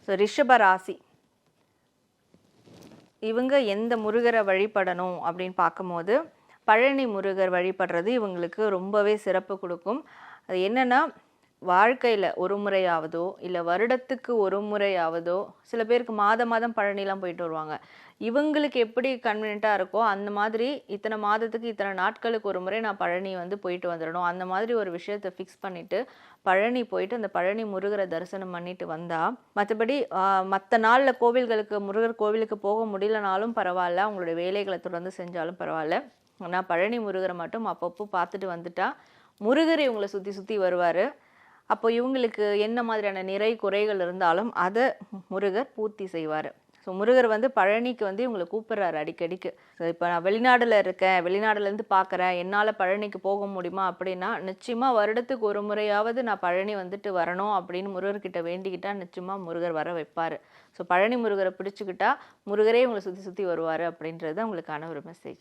So ரிஷப ராசி இவங்க எந்த முருகரை வழிபடணும் அப்படின்னு பார்க்கும்போது பழனி முருகர் வழிபடுறது இவங்களுக்கு ரொம்பவே சிறப்பு கொடுக்கும். அது என்னென்னா வாழ்க்கையில் ஒரு முறையாவதோ இல்லை வருடத்துக்கு ஒரு முறையாவதோ, சில பேருக்கு மாதம் பழனிலாம் போயிட்டு வருவாங்க. இவங்களுக்கு எப்படி கன்வீனியண்ட்டாக இருக்கோ அந்த மாதிரி இத்தனை மாதத்துக்கு இத்தனை நாட்களுக்கு ஒரு முறை நான் பழனி போயிட்டு வந்துடணும், அந்த மாதிரி ஒரு விஷயத்தை ஃபிக்ஸ் பண்ணிவிட்டு பழனி போயிட்டு அந்த பழனி முருகரை தரிசனம் பண்ணிட்டு வந்தால், மற்றபடி மற்ற நாளில் கோவில்களுக்கு முருகர் கோவிலுக்கு போக முடியலனாலும் பரவாயில்ல, அவங்களுடைய வேலைகளை தொடர்ந்து செஞ்சாலும் பரவாயில்ல, ஆனால் பழனி முருகரை மட்டும் அப்பப்போ பார்த்துட்டு வந்துட்டா முருகர் இவங்களை சுற்றி சுற்றி வருவார். அப்போ இவங்களுக்கு என்ன மாதிரியான நிறை குறைகள் இருந்தாலும் அதை முருகர் பூர்த்தி செய்வார். ஸோ முருகர் பழனிக்கு இவங்களை கூப்பிட்றாரு அடிக்கடிக்கு. இப்போ நான் வெளிநாட்டில் இருக்கேன், வெளிநாடுலேருந்து பார்க்குறேன், என்னால் பழனிக்கு போக முடியுமா அப்படின்னா நிச்சயமாக வருடத்துக்கு ஒரு முறையாவது நான் பழனி வரணும் அப்படின்னு முருகர்கிட்ட வேண்டிக்கிட்டால் நிச்சயமாக முருகர் வர வைப்பார். ஸோ பழனி முருகரை பிடிச்சிக்கிட்டா முருகரே உங்களை சுற்றி சுற்றி வருவார் அப்படின்றது அவங்களுக்கான ஒரு மெசேஜ்.